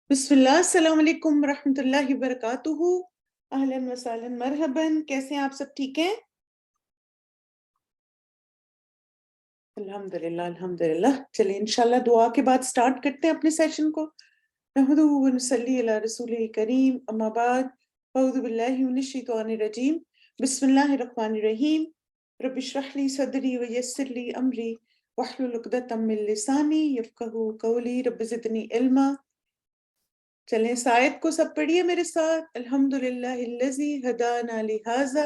بسم اللہ، السلام علیکم ورحمۃ اللہ وبرکاتہ۔ اہلاً وسہلاً مرحباً، کیسے ہیں آپ سب؟ ٹھیک ہیں؟ الحمدللہ الحمدللہ۔ چلیے انشاءاللہ دعا کے بعد سٹارٹ کرتے ہیں اپنے سیشن کو۔ نحمدہ و نصلی علی رسولہ الکریم، اما بعد، اعوذ باللہ من الشیطان الرجیم، بسم اللہ الرحمن الرحیم۔ رب اشرح لی صدری ویسر لی امری واحلل عقدۃ من لسانی یفقہوا قولی، رب زدنی علما۔ چلیں اس آیت کو سب پڑھیے میرے ساتھ۔ الحمدللہ الذی ہدانا لہذا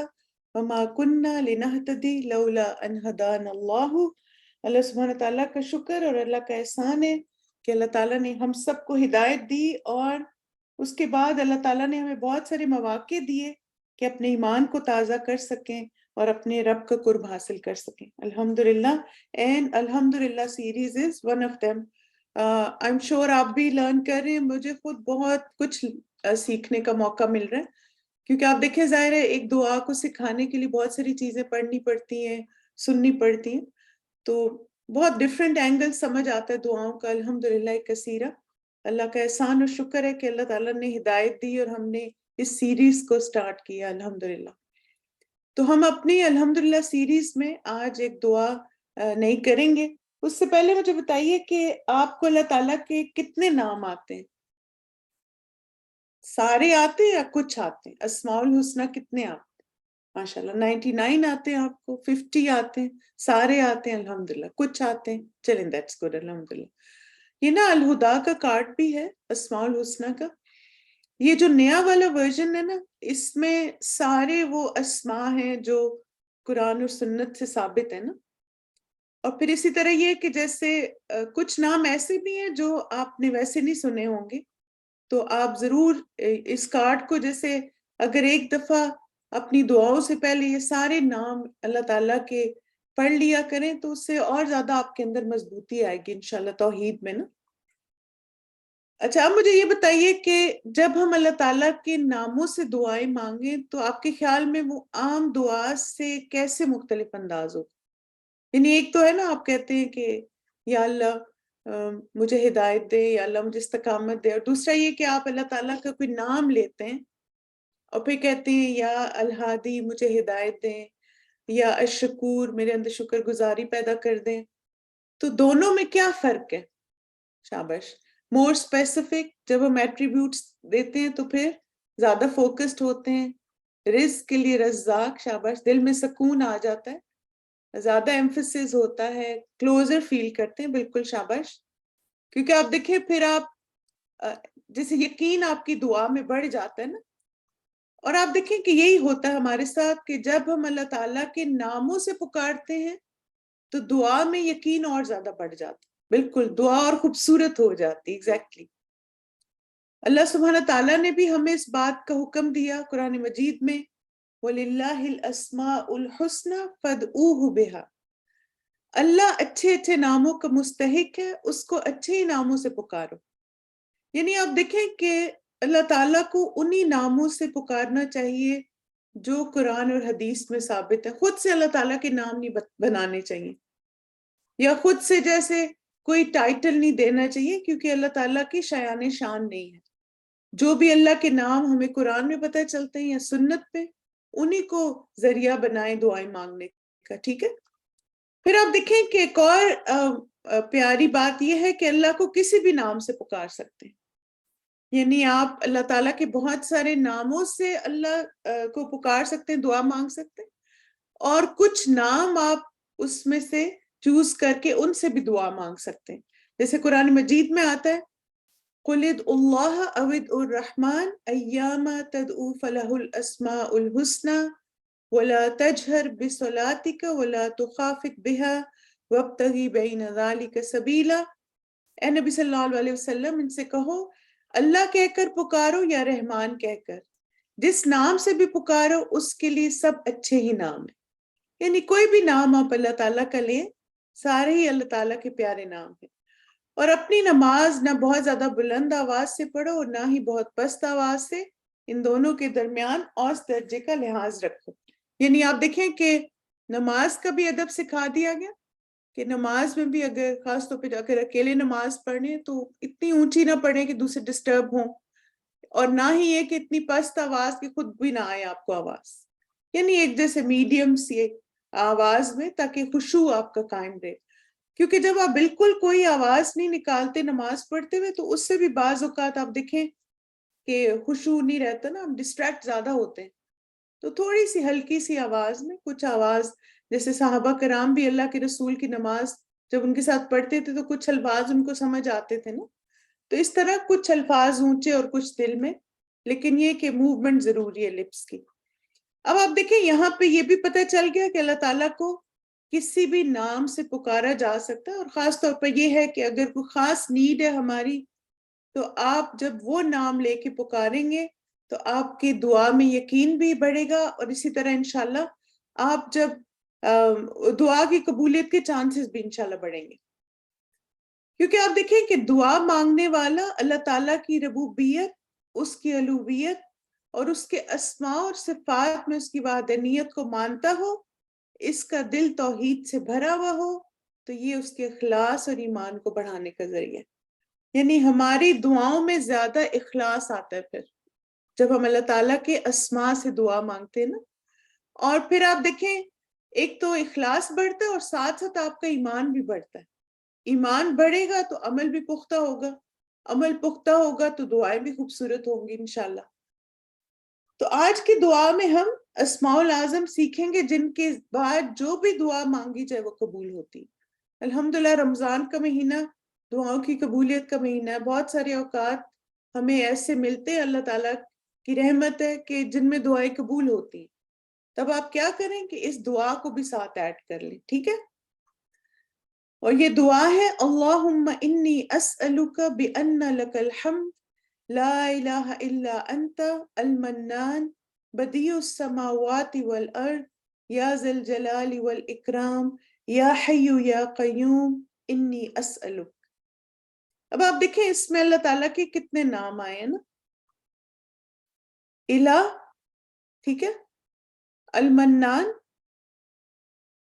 وما کننا لنہتدی لولا ان ہدانا اللہ۔ اللہ سبحانہ تعالیٰ کا شکر اور اللہ کا احسان ہے کہ اللہ تعالیٰ نے ہم سب کو ہدایت دی، اور اس کے بعد اللہ تعالیٰ نے ہمیں بہت سارے مواقع دیے کہ اپنے ایمان کو تازہ کر سکیں اور اپنے رب کا قرب حاصل کر سکیں۔ الحمدللہ، اینڈ الحمدللہ series is one of them۔ I'm sure آپ بھی لرن کر رہے ہیں، مجھے خود بہت کچھ سیکھنے کا موقع مل رہا ہے، کیونکہ آپ دیکھیں ظاہر ہے ایک دعا کو سکھانے کے لیے بہت ساری چیزیں پڑھنی پڑتی ہیں، سننی پڑتی ہیں، تو بہت ڈفرینٹ اینگل سمجھ آتا ہے دعاؤں کا۔ الحمدللہ کثیرہ، اللہ کا احسان اور شکر ہے کہ اللہ تعالیٰ نے ہدایت دی اور ہم نے اس سیریز کو سٹارٹ کیا الحمدللہ۔ تو ہم اپنی الحمدللہ سیریز میں آج ایک دعا نہیں کریں گے۔ اس سے پہلے مجھے بتائیے کہ آپ کو اللہ تعالیٰ کے کتنے نام آتے ہیں؟ سارے آتے ہیں یا کچھ آتے ہیں؟ اسماء الحسنہ کتنے آتے ہیں؟ ماشاءاللہ 99 آتے ہیں، آپ کو 50 آتے ہیں، سارے آتے ہیں الحمدللہ، کچھ آتے ہیں، چلیں دیٹس گڈ الحمدللہ۔ یہ نا الہدا کا کارڈ بھی ہے اسماء الحسنہ کا، یہ جو نیا والا ورژن ہے نا، اس میں سارے وہ اسماء ہیں جو قرآن اور سنت سے ثابت ہے نا۔ اور پھر اسی طرح یہ کہ جیسے کچھ نام ایسے بھی ہیں جو آپ نے ویسے نہیں سنے ہوں گے، تو آپ ضرور اس کارڈ کو جیسے اگر ایک دفعہ اپنی دعاؤں سے پہلے یہ سارے نام اللہ تعالیٰ کے پڑھ لیا کریں تو اس سے اور زیادہ آپ کے اندر مضبوطی آئے گی انشاءاللہ توحید میں نا۔ اچھا، اب مجھے یہ بتائیے کہ جب ہم اللہ تعالیٰ کے ناموں سے دعائیں مانگیں تو آپ کے خیال میں وہ عام دعا سے کیسے مختلف انداز ہو؟ یعنی ایک تو ہے نا، آپ کہتے ہیں کہ یا اللہ مجھے ہدایت دے، یا اللہ مجھے استقامت دے، اور دوسرا یہ کہ آپ اللہ تعالیٰ کا کوئی نام لیتے ہیں اور پھر کہتے ہیں یا الہادی مجھے ہدایت دیں، یا الشکور میرے اندر شکر گزاری پیدا کر دیں۔ تو دونوں میں کیا فرق ہے؟ شاباش، مور اسپیسیفک۔ جب ہم ایٹریبیوٹس دیتے ہیں تو پھر زیادہ فوکسڈ ہوتے ہیں۔ رزق کے لیے رزاق، شاباش، دل میں سکون آ جاتا ہے، زیادہ ایمفسس ہوتا ہے، کلوزر فیل کرتے ہیں، بالکل شاباش۔ کیونکہ آپ دیکھیں پھر آپ جیسے یقین آپ کی دعا میں بڑھ جاتا ہے نا، اور آپ دیکھیں کہ یہی ہوتا ہے ہمارے ساتھ کہ جب ہم اللہ تعالیٰ کے ناموں سے پکارتے ہیں تو دعا میں یقین اور زیادہ بڑھ جاتا ہے، بالکل دعا اور خوبصورت ہو جاتی، ایگزیکٹلی۔ اللہ سبحانہ تعالیٰ نے بھی ہمیں اس بات کا حکم دیا قرآن مجید میں، وَلِلَّهِ الْأَسْمَاءُ الْحُسْنَى فَادْعُوهُ بِهَا۔ اللہ اچھے اچھے ناموں کا مستحق ہے، اس کو اچھے ہی ناموں سے پکارو۔ یعنی آپ دیکھیں کہ اللہ تعالیٰ کو انہی ناموں سے پکارنا چاہیے جو قرآن اور حدیث میں ثابت ہے۔ خود سے اللہ تعالیٰ کے نام نہیں بنانے چاہیے، یا خود سے جیسے کوئی ٹائٹل نہیں دینا چاہیے، کیونکہ اللہ تعالیٰ کی شایان شان نہیں ہے۔ جو بھی اللہ کے نام ہمیں قرآن میں پتہ چلتے ہیں یا سنت پہ، انہی کو ذریعہ بنائیں دعائیں مانگنے کا، ٹھیک ہے؟ پھر آپ دیکھیں کہ ایک اور پیاری بات یہ ہے کہ اللہ کو کسی بھی نام سے پکار سکتے ہیں۔ یعنی آپ اللہ تعالیٰ کے بہت سارے ناموں سے اللہ کو پکار سکتے ہیں، دعا مانگ سکتے ہیں، اور کچھ نام آپ اس میں سے چوز کر کے ان سے بھی دعا مانگ سکتے ہیں۔ جیسے قرآن مجید میں آتا ہے قُلِ ادْعُوا اللَّهَ أَوِ ادْعُوا الرَّحْمَٰنَ أَيَّامَا تَدْعُوا فَلَهُ الْأَسْمَاءُ الْحُسْنَىٰ وَلَا تَجْهَرْ بِصَلَاتِكَ وَلَا تُخَافِتْ بِهَا وَابْتَغِ بَيْنَ ذَلِكَ سَبِيلًا۔ اے نبی صلی اللہ علیہ وسلم، ان سے کہو اللہ کہہ کر پکارو یا رحمان کہہ کر، جس نام سے بھی پکارو اس کے لیے سب اچھے ہی نام ہیں۔ یعنی کوئی بھی نام آپ اللہ تعالیٰ کا لیں، سارے ہی اللہ تعالیٰ کے پیارے نام ہیں۔ اور اپنی نماز نہ بہت زیادہ بلند آواز سے پڑھو اور نہ ہی بہت پست آواز سے، ان دونوں کے درمیان اوسط درجے کا لحاظ رکھو۔ یعنی آپ دیکھیں کہ نماز کا بھی ادب سکھا دیا گیا، کہ نماز میں بھی اگر خاص طور پہ اگر اکیلے نماز پڑھیں تو اتنی اونچی نہ پڑھیں کہ دوسرے ڈسٹرب ہوں، اور نہ ہی یہ کہ اتنی پست آواز کہ خود بھی نہ آئے آپ کو آواز، یعنی ایک جیسے میڈیم سی آواز میں، تاکہ خشوع آپ کا قائم رہے. کیونکہ جب آپ بالکل کوئی آواز نہیں نکالتے نماز پڑھتے ہوئے تو اس سے بھی بعض اوقات آپ دیکھیں کہ خشوع نہیں رہتا نا، ہم ڈسٹریکٹ زیادہ ہوتے ہیں. تو تھوڑی سی ہلکی سی آواز میں کچھ آواز، جیسے صحابہ کرام بھی اللہ کے رسول کی نماز جب ان کے ساتھ پڑھتے تھے تو کچھ الفاظ ان کو سمجھ آتے تھے نا، تو اس طرح کچھ الفاظ اونچے اور کچھ دل میں، لیکن یہ کہ موومنٹ ضروری ہے لپس کی. اب آپ دیکھیں یہاں پہ یہ بھی پتہ چل گیا کہ اللہ تعالیٰ کو کسی بھی نام سے پکارا جا سکتا ہے، اور خاص طور پر یہ ہے کہ اگر کوئی خاص نیڈ ہے ہماری تو آپ جب وہ نام لے کے پکاریں گے تو آپ کی دعا میں یقین بھی بڑھے گا، اور اسی طرح انشاءاللہ آپ جب دعا کی قبولیت کے چانسز بھی انشاءاللہ بڑھیں گے. کیونکہ آپ دیکھیں کہ دعا مانگنے والا اللہ تعالیٰ کی ربوبیت، اس کی الوہیت اور اس کے اسماء اور صفات میں اس کی وحدانیت کو مانتا ہو، اس کا دل توحید سے بھرا ہوا ہو، تو یہ اس کے اخلاص اور ایمان کو بڑھانے کا ذریعہ ہے. یعنی ہماری دعاؤں میں زیادہ اخلاص آتا ہے پھر جب ہم اللہ تعالیٰ کے اسماء سے دعا مانگتے ہیں نا. اور پھر آپ دیکھیں ایک تو اخلاص بڑھتا ہے اور ساتھ ساتھ آپ کا ایمان بھی بڑھتا ہے. ایمان بڑھے گا تو عمل بھی پختہ ہوگا، عمل پختہ ہوگا تو دعائیں بھی خوبصورت ہوں گی انشاءاللہ. تو آج کی دعا میں ہم اسماء الاعظم سیکھیں گے جن کے بعد جو بھی دعا مانگی جائے وہ قبول ہوتی. الحمدللہ رمضان کا مہینہ دعاؤں کی قبولیت کا مہینہ ہے. بہت سارے اوقات ہمیں ایسے ملتے ہیں، اللہ تعالیٰ کی رحمت ہے کہ جن میں دعائیں قبول ہوتی. تب آپ کیا کریں کہ اس دعا کو بھی ساتھ ایڈ کر لیں، ٹھیک ہے؟ اور یہ دعا ہے اللہم انی اسألک بأن لک الحمد لا الہ الا انت المنان بدیع السماوات والارض یا ذا الجلال والاکرام یا حی یا قیوم انی اسألک. اب آپ دیکھیں اس میں اللہ تعالیٰ کے کتنے نام آئے ہیں نا. الہ، ٹھیک ہے، المنان،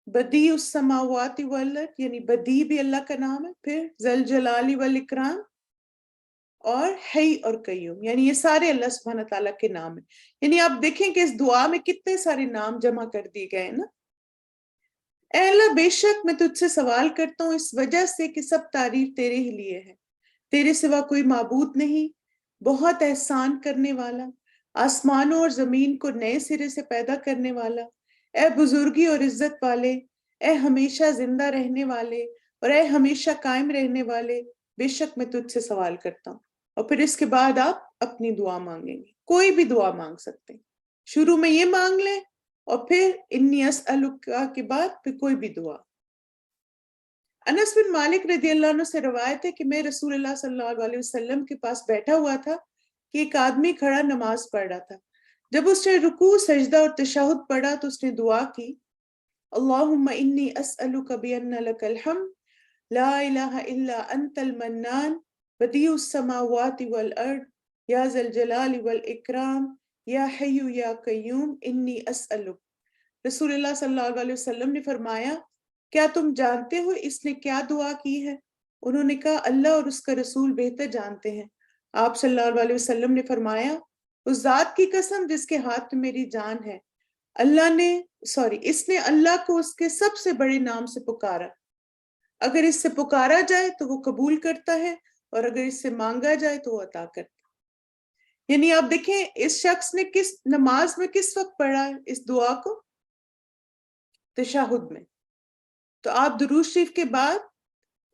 بدیع السماوات والارض یعنی بدیع بھی اللہ کا نام ہے، پھر ذا الجلال والاکرام، اور حی اور قیوم، یعنی یہ سارے اللہ سبحانہ تعالیٰ کے نام ہیں. یعنی آپ دیکھیں کہ اس دعا میں کتنے سارے نام جمع کر دیے گئے ہیں نا. اے اللہ بے شک میں تجھ سے سوال کرتا ہوں اس وجہ سے کہ سب تعریف تیرے ہی لیے ہے، تیرے سوا کوئی معبود نہیں، بہت احسان کرنے والا، آسمانوں اور زمین کو نئے سرے سے پیدا کرنے والا، اے بزرگی اور عزت والے، اے ہمیشہ زندہ رہنے والے اور اے ہمیشہ قائم رہنے والے، بے شک میں تجھ سے سوال کرتا ہوں. اور پھر اس کے بعد آپ اپنی دعا مانگیں گے، کوئی بھی دعا مانگ سکتے ہیں. شروع میں یہ مانگ لیں اور پھر انی اسألک کے بعد پھر کوئی بھی دعا. انس بن مالک رضی اللہ عنہ سے روایت ہے کہ میں رسول اللہ صلی اللہ علیہ وسلم کے پاس بیٹھا ہوا تھا کہ ایک آدمی کھڑا نماز پڑھ رہا تھا. جب اس نے رکوع، سجدہ اور تشہد پڑھا تو اس نے دعا کی اللہم انی اسألک بأن لک الحمد لا الہ الا انت المنان بدیع السماوات والارض یا ذا الجلال والاکرام یا حی یا قیوم انی اسألک. رسول اللہ صلی اللہ علیہ وسلم نے فرمایا کیا تم جانتے ہو اس نے کیا دعا کی ہے؟ انہوں نے کہا اللہ اور اس کا رسول بہتر جانتے ہیں. آپ صلی اللہ علیہ وسلم نے فرمایا اس ذات کی قسم جس کے ہاتھ میں میری جان ہے، اس نے اللہ کو اس کے سب سے بڑے نام سے پکارا، اگر اس سے پکارا جائے تو وہ قبول کرتا ہے اور اگر اس سے مانگا جائے تو وہ عطا کرتا ہے. یعنی آپ دیکھیں اس شخص نے کس نماز میں کس وقت پڑھا ہے اس دعا کو؟ تشہد میں. تو آپ درود شریف کے بعد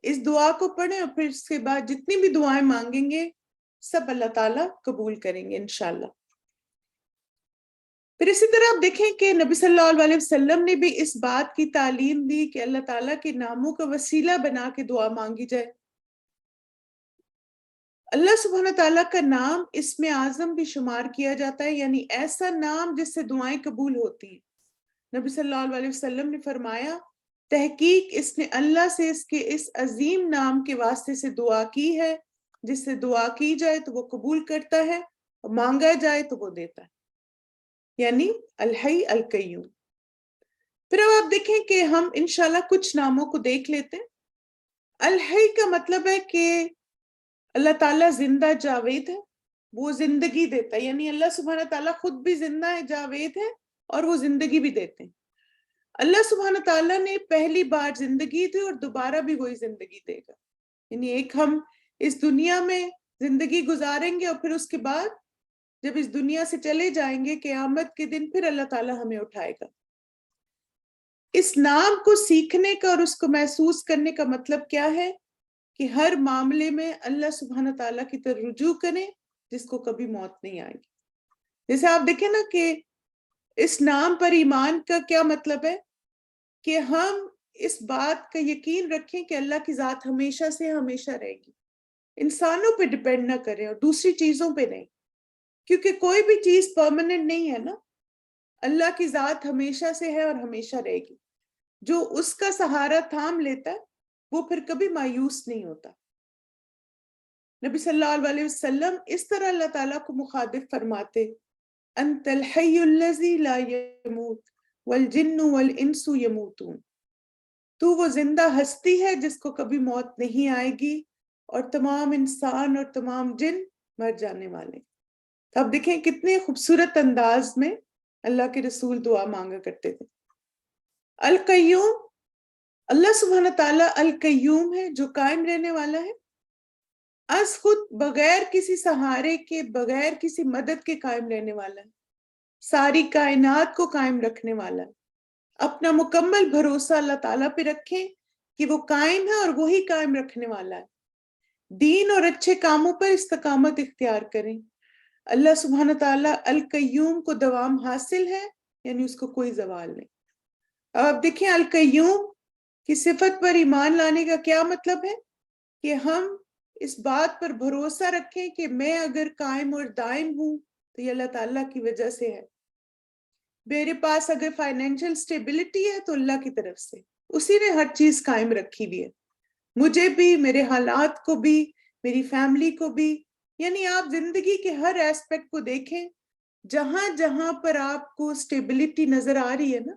اس دعا کو پڑھیں اور پھر اس کے بعد جتنی بھی دعائیں مانگیں گے سب اللہ تعالیٰ قبول کریں گے انشاءاللہ. پھر اسی طرح آپ دیکھیں کہ نبی صلی اللہ علیہ وسلم نے بھی اس بات کی تعلیم دی کہ اللہ تعالیٰ کے ناموں کا وسیلہ بنا کے دعا مانگی جائے. اللہ سبحانہ تعالیٰ کا نام اسم اعظم بھی شمار کیا جاتا ہے، یعنی ایسا نام جس سے دعائیں قبول ہوتی ہیں. نبی صلی اللہ علیہ وسلم نے فرمایا تحقیق اس نے اللہ سے اس کے اس عظیم نام کے واسطے سے دعا کی ہے جس سے دعا کی جائے تو وہ قبول کرتا ہے اور مانگا جائے تو وہ دیتا ہے، یعنی الحی القیوم. پھر اب آپ دیکھیں کہ ہم انشاءاللہ کچھ ناموں کو دیکھ لیتے ہیں. الحی کا مطلب ہے کہ اللہ تعالیٰ زندہ جاوید ہے، وہ زندگی دیتا ہے، یعنی اللہ سبحانہ تعالیٰ خود بھی زندہ ہے، جاوید ہے، اور وہ زندگی بھی دیتے ہیں. اللہ سبحانہ تعالیٰ نے پہلی بار زندگی دی اور دوبارہ بھی وہی زندگی دے گا. یعنی ایک ہم اس دنیا میں زندگی گزاریں گے اور پھر اس کے بعد جب اس دنیا سے چلے جائیں گے قیامت کے دن پھر اللہ تعالیٰ ہمیں اٹھائے گا. اس نام کو سیکھنے کا اور اس کو محسوس کرنے کا مطلب کیا ہے کہ ہر معاملے میں اللہ سبحانہ تعالیٰ کی طرف رجوع کریں جس کو کبھی موت نہیں آئے گی. جیسے آپ دیکھیں نا کہ اس نام پر ایمان کا کیا مطلب ہے کہ ہم اس بات کا یقین رکھیں کہ اللہ کی ذات ہمیشہ سے ہمیشہ رہے گی، انسانوں پہ ڈیپینڈ نہ کریں اور دوسری چیزوں پہ نہیں، کیونکہ کوئی بھی چیز پرماننٹ نہیں ہے نا. اللہ کی ذات ہمیشہ سے ہے اور ہمیشہ رہے گی. جو اس کا سہارا تھام لیتا ہے وہ پھر کبھی مایوس نہیں ہوتا. نبی صلی اللہ علیہ وسلم اس طرح اللہ تعالیٰ کو مخاطب فرماتے، انت الحی الذی لا یموت والجن والانس یموتون. تو وہ زندہ ہستی ہے جس کو کبھی موت نہیں آئے گی اور تمام انسان اور تمام جن مر جانے والے. تو اب دیکھیں کتنے خوبصورت انداز میں اللہ کے رسول دعا مانگا کرتے تھے. القیوم، اللہ سبحانہ تعالیٰ القیوم ہے جو قائم رہنے والا ہے، از خود بغیر کسی سہارے کے، بغیر کسی مدد کے قائم رہنے والا ہے، ساری کائنات کو قائم رکھنے والا ہے. اپنا مکمل بھروسہ اللہ تعالیٰ پہ رکھیں کہ وہ قائم ہے اور وہی قائم رکھنے والا ہے. دین اور اچھے کاموں پر استقامت اختیار کریں. اللہ سبحانہ تعالیٰ القیوم کو دوام حاصل ہے، یعنی اس کو کوئی زوال نہیں. اب دیکھیں القیوم کی صفت پر ایمان لانے کا کیا مطلب ہے کہ ہم اس بات پر بھروسہ رکھیں کہ میں اگر قائم اور دائم ہوں تو یہ اللہ تعالیٰ کی وجہ سے ہے. میرے پاس اگر فائنینشل سٹیبلٹی ہے تو اللہ کی طرف سے، اسی نے ہر چیز قائم رکھی ہوئی ہے، مجھے بھی، میرے حالات کو بھی، میری فیملی کو بھی. یعنی آپ زندگی کے ہر ایسپیکٹ کو دیکھیں، جہاں جہاں پر آپ کو سٹیبلٹی نظر آ رہی ہے نا،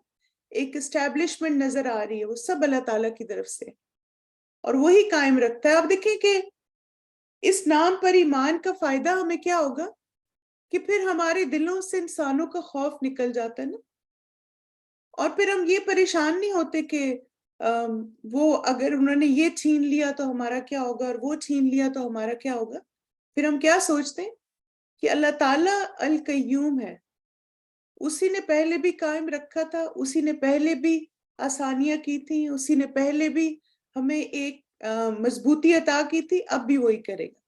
ایک اسٹیبلشمنٹ نظر آ رہی ہے، وہ سب اللہ تعالیٰ کی طرف سے اور وہی قائم رکھتا ہے. آپ دیکھیں کہ اس نام پر ایمان کا فائدہ ہمیں کیا ہوگا کہ پھر ہمارے دلوں سے انسانوں کا خوف نکل جاتا ہے نا، اور پھر ہم یہ پریشان نہیں ہوتے کہ وہ اگر انہوں نے یہ چھین لیا تو ہمارا کیا ہوگا اور وہ چھین لیا تو ہمارا کیا ہوگا. پھر ہم کیا سوچتے ہیں کہ اللہ تعالیٰ القیوم ہے، اسی نے پہلے بھی قائم رکھا تھا، اسی نے پہلے بھی آسانیاں کی تھیں، اسی نے پہلے بھی ہمیں ایک مضبوطی عطا کی تھی، اب بھی وہی کرے گا.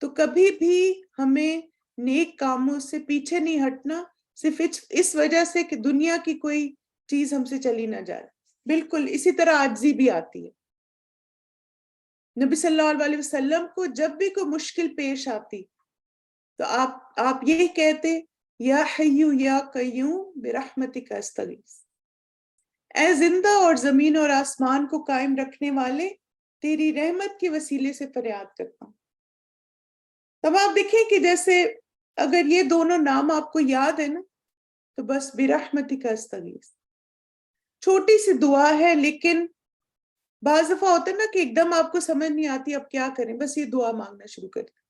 تو کبھی بھی ہمیں نیک کاموں سے پیچھے نہیں ہٹنا صرف اس وجہ سے کہ دنیا کی کوئی چیز ہم سے چلی نہ جائے. بالکل اسی طرح عاجزی بھی آتی ہے. نبی صلی اللہ علیہ وسلم کو جب بھی کوئی مشکل پیش آتی تو آپ یہی کہتے، یا حیو یا قیوم برحمتک استغیث، اے زندہ اور زمین اور آسمان کو قائم رکھنے والے، تیری رحمت کے وسیلے سے فریاد کرتا ہوں. تب آپ دیکھیں کہ جیسے اگر یہ دونوں نام آپ کو یاد ہے نا تو بس برحمتک استغیث چھوٹی سی دعا ہے، لیکن بعض دفعہ ہوتا ہے نا کہ ایک دم آپ کو سمجھ نہیں آتی اب کیا کریں، بس یہ دعا مانگنا شروع کر دیں،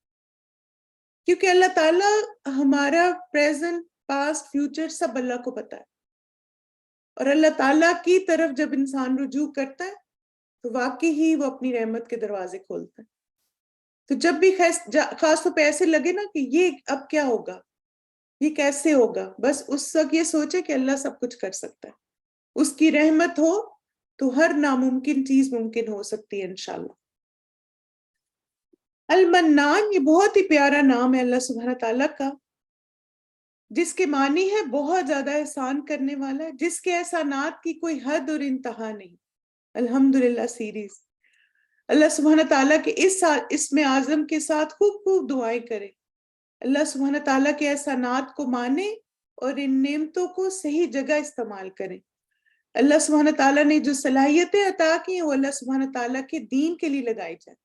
کیونکہ اللہ تعالیٰ ہمارا پریزنٹ، پاسٹ، فیوچر سب اللہ کو پتا ہے. اور اللہ تعالیٰ کی طرف جب انسان رجوع کرتا ہے تو واقعی ہی وہ اپنی رحمت کے دروازے کھولتا ہے. تو جب بھی خاص طور پہ ایسے لگے نا کہ یہ اب کیا ہوگا، یہ کیسے ہوگا، بس اس وقت یہ سوچے کہ اللہ سب کچھ کر سکتا ہے، اس کی رحمت ہو تو ہر ناممکن چیز ممکن ہو سکتی ہے انشاءاللہ. المنان یہ بہت ہی پیارا نام ہے اللہ سبحانہ تعالیٰ کا، جس کے معنی ہے بہت زیادہ احسان کرنے والا، جس کے احسانات کی کوئی حد اور انتہا نہیں. الحمدللہ سیریز اللہ سبحانہ تعالیٰ کے اس اسم اعظم کے ساتھ خوب خوب دعائیں کریں، اللہ سبحانہ تعالیٰ کے احسانات کو مانیں اور ان نعمتوں کو صحیح جگہ استعمال کریں. اللہ سبحانہ تعالیٰ نے جو صلاحیتیں عطا کی ہیں وہ اللہ سبحانہ تعالیٰ کے دین کے لیے لگائی جائیں.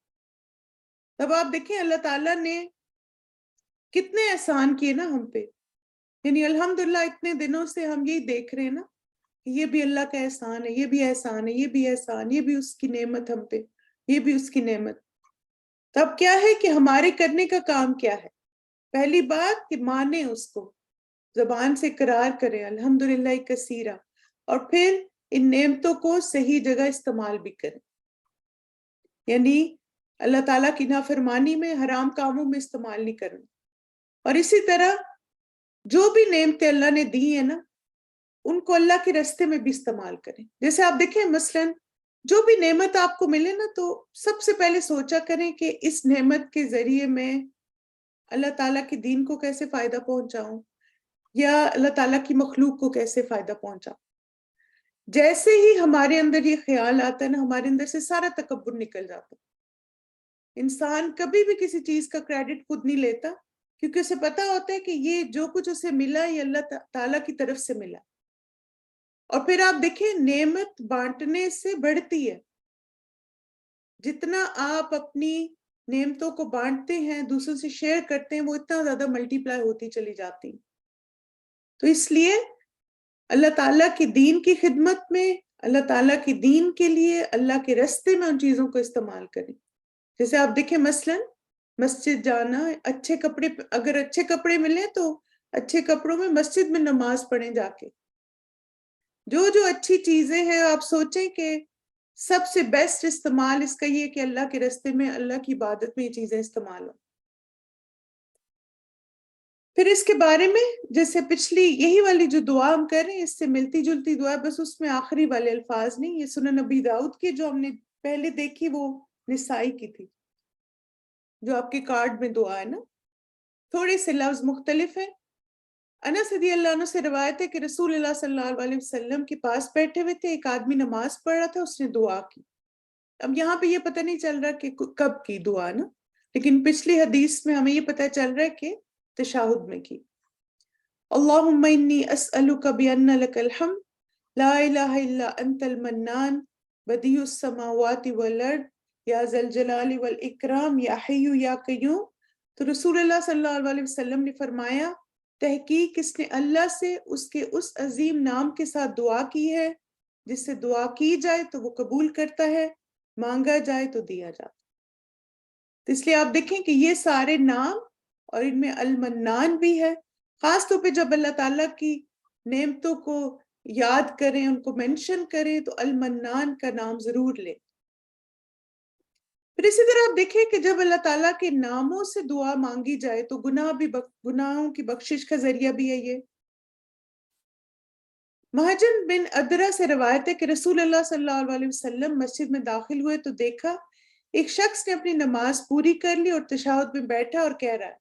تب آپ دیکھیں اللہ تعالیٰ نے کتنے احسان کیے نا ہم پہ. یعنی الحمدللہ اتنے دنوں سے ہم یہی دیکھ رہے ہیں نا یہ بھی اللہ کا احسان ہے، یہ بھی احسان ہے، یہ بھی احسان، یہ بھی اس کی نعمت ہم پہ، یہ بھی اس کی نعمت. تب کیا ہے کہ ہمارے کرنے کا کام کیا ہے؟ پہلی بات کہ مانیں اس کو، زبان سے اقرار کریں الحمدللہ کثیرہ، اور پھر ان نعمتوں کو صحیح جگہ استعمال بھی کریں. یعنی اللہ تعالیٰ کی نافرمانی میں، حرام کاموں میں استعمال نہیں کرنا. اور اسی طرح جو بھی نعمتیں اللہ نے دی ہیں نا، ان کو اللہ کے راستے میں بھی استعمال کریں. جیسے آپ دیکھیں مثلاً جو بھی نعمت آپ کو ملے نا، تو سب سے پہلے سوچا کریں کہ اس نعمت کے ذریعے میں اللہ تعالیٰ کے دین کو کیسے فائدہ پہنچاؤں، یا اللہ تعالیٰ کی مخلوق کو کیسے فائدہ پہنچاؤں. جیسے ہی ہمارے اندر یہ خیال آتا ہے نا، ہمارے اندر سے سارا تکبر نکل جاتا. انسان کبھی بھی کسی چیز کا کریڈٹ خود نہیں لیتا، کیونکہ اسے پتا ہوتا ہے کہ یہ جو کچھ اسے ملا یہ اللہ تعالیٰ کی طرف سے ملا. اور پھر آپ دیکھیں نعمت بانٹنے سے بڑھتی ہے. جتنا آپ اپنی نعمتوں کو بانٹتے ہیں، دوسروں سے شیئر کرتے ہیں، وہ اتنا زیادہ ملٹی پلائی ہوتی چلی جاتی. تو اس لیے اللہ تعالیٰ کی دین کی خدمت میں، اللہ تعالیٰ کی دین کے لیے، اللہ کے راستے میں ان چیزوں کو استعمال کریں. جیسے آپ دیکھیں مثلاً مسجد جانا، اچھے کپڑے، اگر اچھے کپڑے ملیں تو اچھے کپڑوں میں مسجد میں نماز پڑھیں جا کے. جو اچھی چیزیں ہیں آپ سوچیں کہ سب سے بیسٹ استعمال اس کا یہ کہ اللہ کے راستے میں، اللہ کی عبادت میں یہ چیزیں استعمال ہوں. پھر اس کے بارے میں جیسے پچھلی یہی والی جو دعا ہم کر رہے ہیں، اس سے ملتی جلتی دعا، بس اس میں آخری والے الفاظ نہیں. یہ سنن نبی داؤد کی جو ہم نے پہلے دیکھی وہ نسائی کی تھی، جو آپ کے کارڈ میں دعا ہے نا، تھوڑے سے لفظ مختلف ہیں. انس رضی اللہ عنہ سے روایت ہے کہ رسول اللہ صلی اللہ علیہ وسلم کے پاس بیٹھے ہوئے تھے، ایک آدمی نماز پڑھ رہا تھا، اس نے دعا کی. اب یہاں پہ یہ پتہ نہیں چل رہا کہ کب کی دعا نا، لیکن پچھلی حدیث میں ہمیں یہ پتہ چل رہا ہے کہ تشہد میں کی. اللہم انی اسألک بان لک الحمد لا الہ الا انت المنان بدیع السماوات والارض یا ذا الجلال والاکرام یا حی یا قیوم. تو رسول اللہ صلی اللہ علیہ وسلم نے فرمایا، تحقیق اس نے اللہ سے اس کے اس عظیم نام کے ساتھ دعا کی ہے جس سے دعا کی جائے تو وہ قبول کرتا ہے، مانگا جائے تو دیا جاتا. تو اس لیے آپ دیکھیں کہ یہ سارے نام، اور ان میں المنان بھی ہے. خاص طور پہ جب اللہ تعالیٰ کی نعمتوں کو یاد کریں، ان کو منشن کریں، تو المنان کا نام ضرور لیں. پھر اسی طرح آپ دیکھیں کہ جب اللہ تعالیٰ کے ناموں سے دعا مانگی جائے تو گناہوں کی بخشش کا ذریعہ بھی ہے یہ. مہاجن بن ادرا سے روایت ہے کہ رسول اللہ صلی اللہ علیہ وسلم مسجد میں داخل ہوئے تو دیکھا ایک شخص نے اپنی نماز پوری کر لی اور تشہد میں بیٹھا اور کہہ رہا ہے،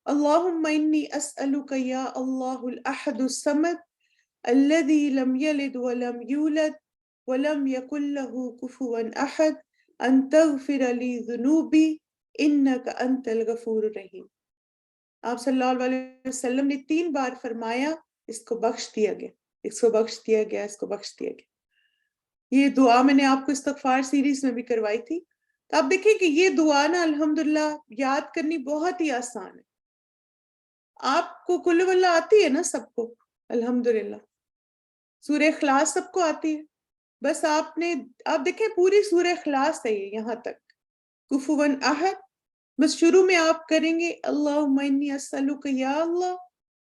اللہم انی اسألک یا اللہ الاحد الصمد الذی لم یلد ولم یولد ولم یکن له کفوا احد ان تغفر لی ذنوبی انک انت الغفور الرحیم. آپ صلی اللہ علیہ وسلم نے 3 بار فرمایا اس کو بخش دیا گیا، اس کو بخش دیا گیا، اس کو بخش دیا گیا. یہ دعا میں نے آپ کو استغفار سیریز میں بھی کروائی تھی. تو آپ دیکھیں کہ یہ دعا نا الحمدللہ یاد کرنی بہت ہی آسان ہے. آپ کو کل واللہ آتی ہے نا سب کو؟ الحمدللہ. سورہ اخلاص سب کو آتی ہے. بس آپ دیکھیں پوری سورہ اخلاص ہے یہاں تک، کفوا احد. بس شروع میں آپ کریں گے اللہم انی اسألک یا اللہ،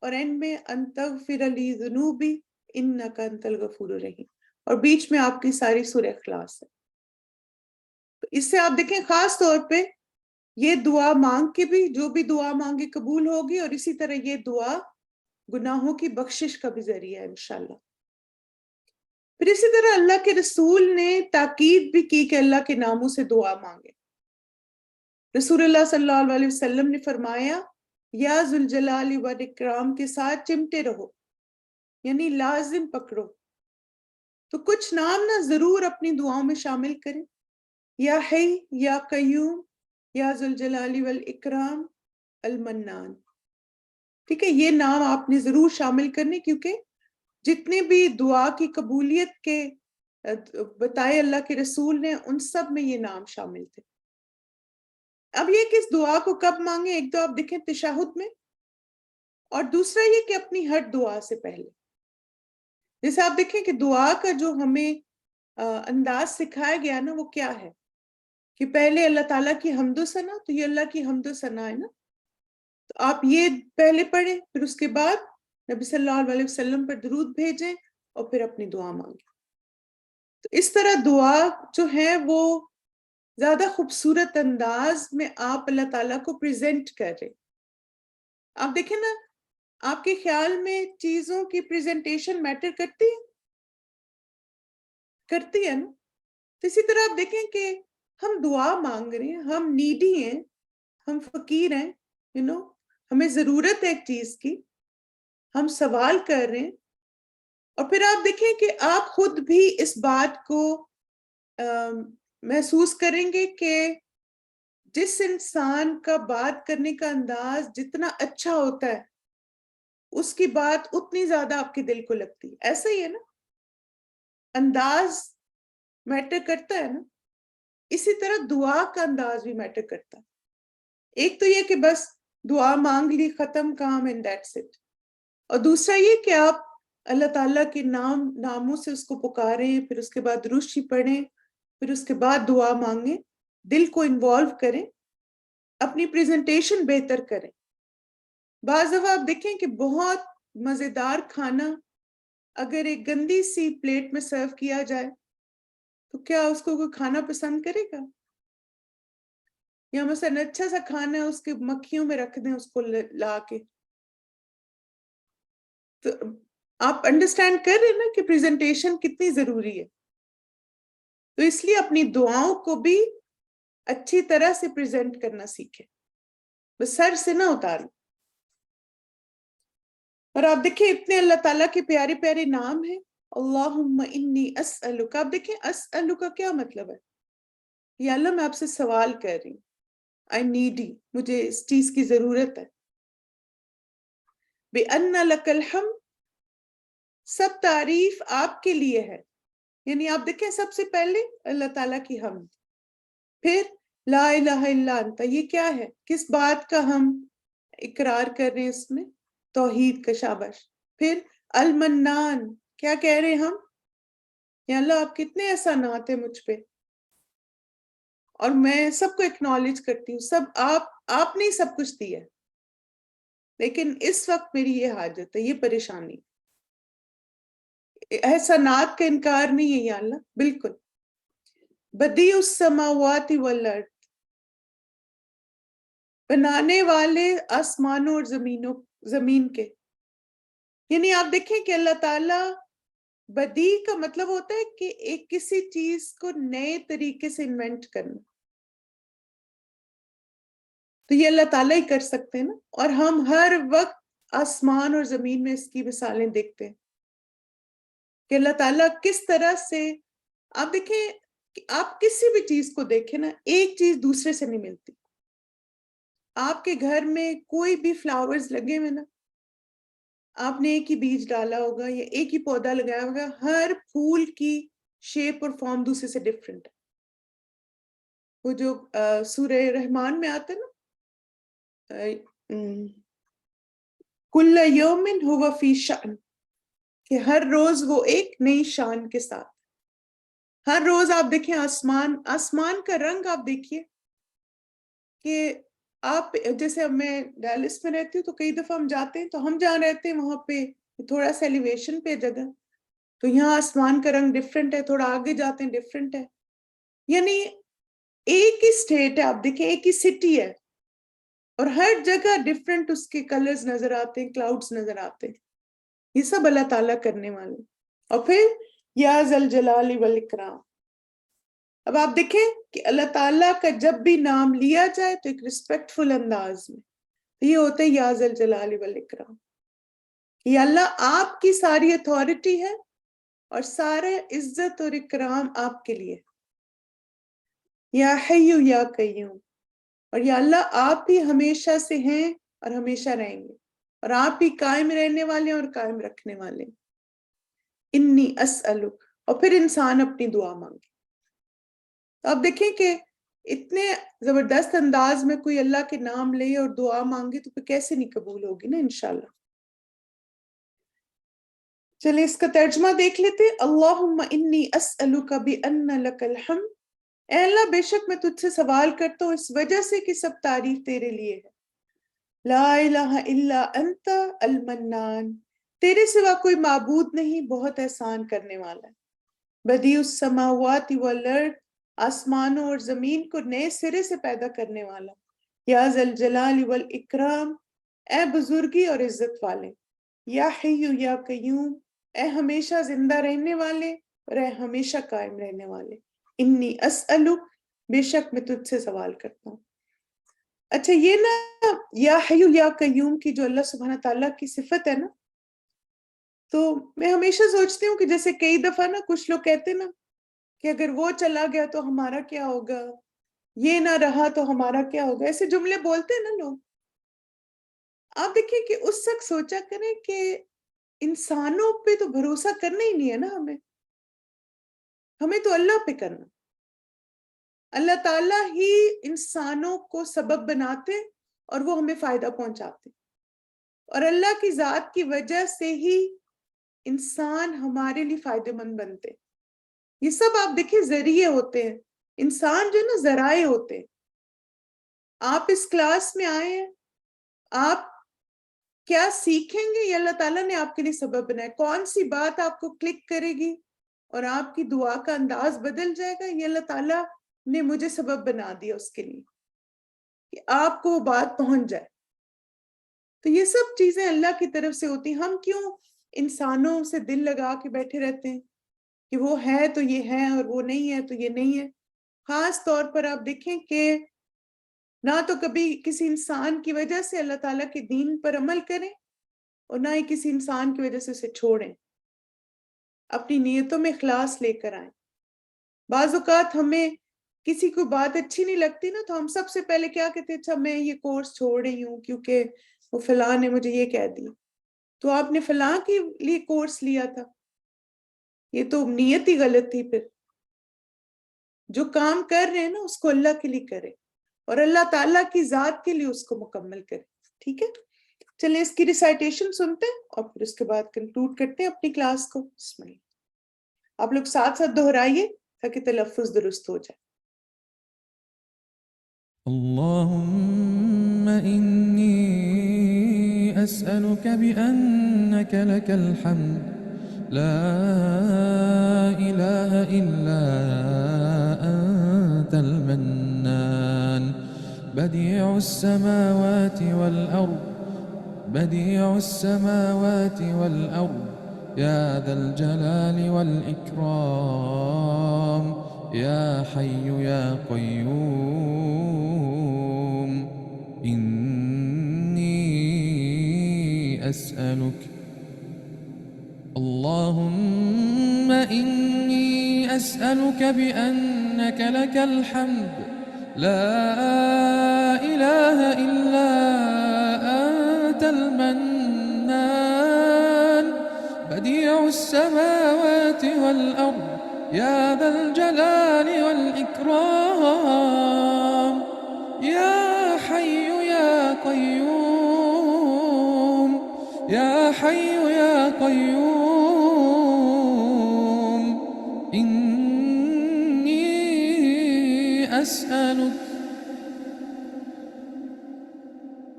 اور اینڈ میں ان تغفر لی ذنوبی انک انت الغفور الرحیم، اور بیچ میں آپ کی ساری سورہ اخلاص ہے. تو اس سے آپ دیکھیں خاص طور پہ یہ دعا مانگ کے بھی جو بھی دعا مانگے قبول ہوگی، اور اسی طرح یہ دعا گناہوں کی بخشش کا بھی ذریعہ ہے انشاءاللہ. پھر اسی طرح اللہ کے رسول نے تاکید بھی کی کہ اللہ کے ناموں سے دعا مانگے. رسول اللہ صلی اللہ علیہ وسلم نے فرمایا، یا ذوالجلال والاکرام کے ساتھ چمٹے رہو، یعنی لازم پکڑو. تو کچھ نام نہ ضرور اپنی دعاؤں میں شامل کریں، یا حی یا قیوم یا ذوالجلال والاکرام المنان. ٹھیک ہے، یہ نام آپ نے ضرور شامل کرنے، کیونکہ جتنے بھی دعا کی قبولیت کے بتائے اللہ کے رسول نے، ان سب میں یہ نام شامل تھے. اب یہ کہ اس دعا کو کب مانگیں، ایک تو آپ دیکھیں تشہد میں، اور دوسرا یہ کہ اپنی ہر دعا سے پہلے. جیسے آپ دیکھیں کہ دعا کا جو ہمیں انداز سکھایا گیا نا وہ کیا ہے کہ پہلے اللہ تعالیٰ کی حمد و ثنا، تو یہ اللہ کی حمد و ثنا ہے نا، تو آپ یہ پہلے پڑھیں، پھر اس کے بعد نبی صلی اللہ علیہ وسلم پر درود بھیجیں اور پھر اپنی دعا مانگیں. تو اس طرح دعا جو ہے وہ زیادہ خوبصورت انداز میں آپ اللہ تعالیٰ کو پریزنٹ کر رہے. آپ دیکھیں نا، آپ کے خیال میں چیزوں کی پریزنٹیشن میٹر کرتی ہے نا؟ تو اسی طرح آپ دیکھیں کہ ہم دعا مانگ رہے ہیں، ہم نیڈی ہیں، ہم فقیر ہیں، ہمیں ضرورت ہے ایک چیز کی، ہم سوال کر رہے ہیں، اور پھر آپ دیکھیں کہ آپ خود بھی اس بات کو محسوس کریں گے کہ جس انسان کا بات کرنے کا انداز جتنا اچھا ہوتا ہے اس کی بات اتنی زیادہ آپ کے دل کو لگتی ہے. ایسا ہی ہے نا، انداز میٹر کرتا ہے نا. اسی طرح دعا کا انداز بھی میٹر کرتا ہے. ایک تو یہ کہ بس دعا مانگ لی، ختم کام اینڈ دیٹس اٹ، اور دوسرا یہ کہ آپ اللہ تعالیٰ کے ناموں سے اس کو پکاریں، پھر اس کے بعد روشی پڑھیں، پھر اس کے بعد دعا مانگیں، دل کو انوالو کریں، اپنی پریزنٹیشن بہتر کریں. بعض دفعہ آپ دیکھیں کہ بہت مزیدار کھانا اگر ایک گندی سی پلیٹ میں سرو کیا جائے تو کیا اس کو کوئی کھانا پسند کرے گا؟ یا مثلا اچھا سا کھانا ہے، اس کے مکھیوں میں رکھ دیں اس کو لا کے. تو آپ انڈرسٹینڈ کر رہے ہیں نا کہ پریزنٹیشن کتنی ضروری ہے. تو اس لیے اپنی دعاؤں کو بھی اچھی طرح سے پریزنٹ کرنا سیکھیں، بس سر سے نہ اتاریں. اور آپ دیکھیں اتنے اللہ تعالیٰ کے پیارے پیارے نام ہیں. اللہم انی اسألک، آپ دیکھیں اسألک کا کیا مطلب ہے؟ یا اللہ میں آپ سے سوال کر رہی ہوں، I need you، مجھے اس چیز کی ضرورت ہے. بِأَنَّ لَكَ الْحَمْدُ، سب تعریف آپ کے لیے ہے. یعنی آپ دیکھیں سب سے پہلے اللہ تعالیٰ کی حمد، پھر لا الہ الا انت، یہ کیا ہے؟ کس بات کا ہم اقرار کر رہے ہیں اس میں؟ توحید کا. شاباش. پھر المنان، کیا کہہ رہے ہیں ہم؟ یا اللہ آپ کتنے احسانات ہیں مجھ پہ، اور میں سب کو اکنالج کرتی ہوں، سب آپ نے سب کچھ دیا، لیکن اس وقت میری یہ حاجت ہے، یہ پریشانی. احسانات کا انکار نہیں ہے یا اللہ، بالکل. بدیع السماوات والارض، بنانے والے آسمانوں اور زمین کے. یعنی آپ دیکھیں کہ اللہ تعالیٰ، بدیع کا مطلب ہوتا ہے کہ ایک کسی چیز کو نئے طریقے سے انوینٹ کرنا، تو یہ اللہ تعالیٰ ہی کر سکتے ہیں نا. اور ہم ہر وقت آسمان اور زمین میں اس کی مثالیں دیکھتے ہیں کہ اللہ تعالیٰ کس طرح سے. آپ دیکھیں کہ آپ کسی بھی چیز کو دیکھیں نا، ایک چیز دوسرے سے نہیں ملتی. آپ کے گھر میں کوئی بھی فلاورز لگے ہوئے نا، آپ نے ایک ہی بیج ڈالا ہوگا یا ایک ہی پودا لگایا ہوگا، ہر پھول کی شیپ اور فارم دوسرے سے ڈفرینٹ ہے. وہ جو سورہ رحمان میں آتا ہے نا، کل یوم ہوا فی شأن، کہ ہر روز وہ ایک نئی شان کے ساتھ. ہر روز آپ دیکھیں آسمان کا رنگ آپ دیکھیے کہ آپ جیسے اب میں ڈیلس میں رہتی ہوں تو کئی دفعہ ہم جاتے ہیں، تو ہم جہاں رہتے ہیں وہاں پہ تھوڑا سا ایلیویشن پہ جگہ، تو یہاں آسمان کا رنگ ڈفرینٹ ہے، تھوڑا آگے جاتے ہیں ڈفرینٹ ہے. یعنی ایک ہی اسٹیٹ ہے، آپ دیکھیں ایک ہی سٹی ہے، اور ہر جگہ ڈفرینٹ اس کے کلرز نظر آتے ہیں، کلاؤڈز نظر آتے ہیں. یہ سب اللہ تعالیٰ کرنے والے. اور پھر یا ذا الجلال والاکرام. اب آپ دیکھیں کہ اللہ تعالیٰ کا جب بھی نام لیا جائے تو ایک ریسپیکٹفل انداز میں، یہ ہوتا ہے یا ذا الجلال والاکرام. یا اللہ آپ کی ساری اتھارٹی ہے اور سارے عزت اور اکرام آپ کے لیے. یا حی یا قیوم، اور یا اللہ آپ ہی ہمیشہ سے ہیں اور ہمیشہ رہیں گے، اور آپ ہی قائم رہنے والے اور قائم رکھنے والے. انی اسألک، اور پھر انسان اپنی دعا مانگے. تو آپ دیکھیں کہ اتنے زبردست انداز میں کوئی اللہ کے نام لے اور دعا مانگے تو پھر کیسے نہیں قبول ہوگی نا انشاءاللہ. چلے اس کا ترجمہ دیکھ لیتے. اللہم انی اسألک بأن لک الحمد. اے اللہ بے شک میں تجھ سے سوال کرتا ہوں اس وجہ سے کہ سب تعریف تیرے لیے ہے. لا الہ الا انت المنان. تیرے سوا کوئی معبود نہیں بہت احسان کرنے والا ہے. بدیع السماوات والارض. آسمانوں اور زمین کو نئے سرے سے پیدا کرنے والا. یا ذا الجلال والاکرام. اے بزرگی اور عزت والے. یا حی یا قیوم. اے ہمیشہ زندہ رہنے والے اور اے ہمیشہ قائم رہنے والے. انی اسألک. بے شک میں تجھ سے سوال کرتا ہوں. اچھا یہ نا یا حی یا قیوم کی جو اللہ سبحانہ تعالیٰ کی صفت ہے نا، تو میں ہمیشہ سوچتی ہوں کہ جیسے کئی دفعہ نا کچھ لوگ کہتے نا کہ اگر وہ چلا گیا تو ہمارا کیا ہوگا، یہ نہ رہا تو ہمارا کیا ہوگا، ایسے جملے بولتے ہیں نا لوگ. آپ دیکھیں کہ اس وقت سوچا کریں کہ انسانوں پہ تو بھروسہ کرنا ہی نہیں ہے نا، ہمیں تو اللہ پہ کرنا. اللہ تعالیٰ ہی انسانوں کو سبب بناتے اور وہ ہمیں فائدہ پہنچاتے، اور اللہ کی ذات کی وجہ سے ہی انسان ہمارے لیے فائدہ مند بنتے. یہ سب آپ دیکھیں ذریعے ہوتے ہیں. انسان جو ہے نا ذرائع ہوتے ہیں. آپ اس کلاس میں آئے ہیں، آپ کیا سیکھیں گے یہ اللہ تعالیٰ نے آپ کے لیے سبب بنایا. کون سی بات آپ کو کلک کرے گی اور آپ کی دعا کا انداز بدل جائے گا، یہ اللہ تعالیٰ نے مجھے سبب بنا دیا اس کے لیے کہ آپ کو وہ بات پہنچ جائے. تو یہ سب چیزیں اللہ کی طرف سے ہوتی ہیں. ہم کیوں انسانوں سے دل لگا کے بیٹھے رہتے ہیں کہ وہ ہے تو یہ ہے اور وہ نہیں ہے تو یہ نہیں ہے. خاص طور پر آپ دیکھیں کہ نہ تو کبھی کسی انسان کی وجہ سے اللہ تعالیٰ کے دین پر عمل کریں اور نہ ہی کسی انسان کی وجہ سے اسے چھوڑیں. اپنی نیتوں میں اخلاص لے کر آئیں. بعض اوقات ہمیں کسی کو بات اچھی نہیں لگتی نا تو ہم سب سے پہلے کیا کہتے ہیں، اچھا میں یہ کورس چھوڑ رہی ہوں کیونکہ وہ فلاں نے مجھے یہ کہہ دی. تو آپ نے فلاں کے لیے کورس لیا تھا، یہ تو نیت ہی غلط تھی. پھر جو کام کر رہے ہیں نا اس کو اللہ کے لیے کرے اور اللہ تعالیٰ کی ذات کے لیے اس کو مکمل کرے. ٹھیک ہے، چلیں اس کی ریسائٹیشن سنتے ہیں اور پھر اس کے بعد کنکلوڈ کرتے ہیں اپنی کلاس کو. بسم اللہ. آپ لوگ ساتھ ساتھ دہرائیے تاکہ تلفظ درست ہو جائے. اللهم إني أسألك بأنك لك الحمد لا إله إلا أنت المنان بديع السماوات والأرض يا ذا الجلال والإكرام يا حي يا قيوم إني أسألك. اللهم إني أسألك بأنك لك الحمد لا إله إلا أنت المنان بديع السماوات والأرض يا ذا الجلال والإكرام يا حي يا قيوم يا حي يا قيوم إني أسألك.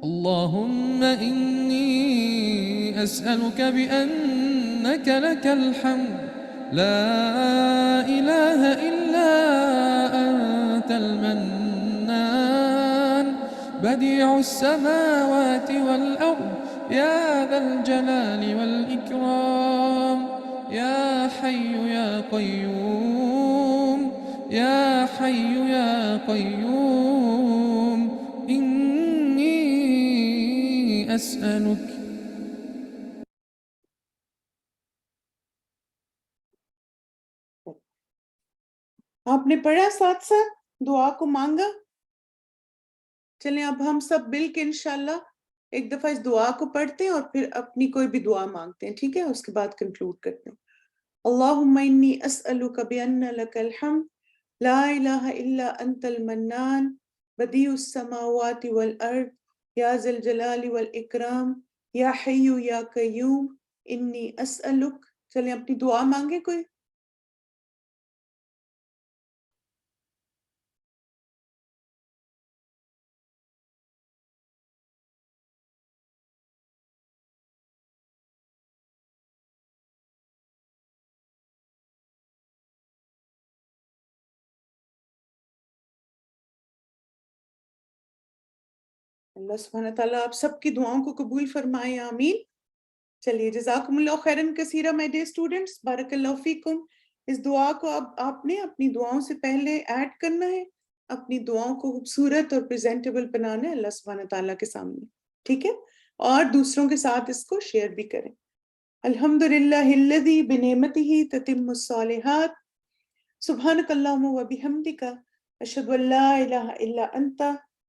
اللهم إني أسألك بأنك لك الحمد لا إله إلا أنت المنان بديع السماوات والأرض يا ذا الجلال والإكرام يا حي يا قيوم يا حي يا قيوم إني أسألك. آپ نے پڑھا ساتھ ساتھ دعا کو مانگا. چلیں اب ہم سب مل کے انشاءاللہ ایک دفعہ اس دعا کو پڑھتے ہیں اور پھر اپنی کوئی بھی دعا مانگتے ہیں. ٹھیک ہے، اس کے بعد کنکلوڈ کرتے ہیں. اللہم انی اسألک بأن لک الحمد لا الہ الا انت المنان بدیع السماوات والارض یا ذا الجلال والاکرام یا حی یا قیوم انی اسألک چلیں اپنی دعا مانگے کوئی. اللہ سبحانہ تعالیٰ آپ سب کی دعاؤں کو قبول فرمائے، آمین. چلیے جزاکم اللہ خیرن کثیرہ مائی ڈیئر اسٹوڈنٹس، بارک اللہ فیکم. اس دعا کو اب آپ نے اپنی دعاؤں سے پہلے ایڈ کرنا ہے، اپنی دعاؤں کو خوبصورت اور پریزنٹیبل بنانا ہے اللہ سبحانہ تعالیٰ کے سامنے، ٹھیک ہے؟ اور دوسروں کے ساتھ اس کو شیئر بھی کریں. الحمدللہ الذی بنعمتہ تتم الصالحات، سبحانک اللہم و بحمدک، اشہد ان لا الہ الا انت،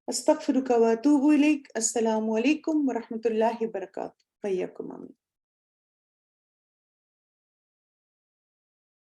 استغفرک و اتوب الیک. السلام علیکم ورحمۃ اللہ وبرکاتہ. ویاکم آمین.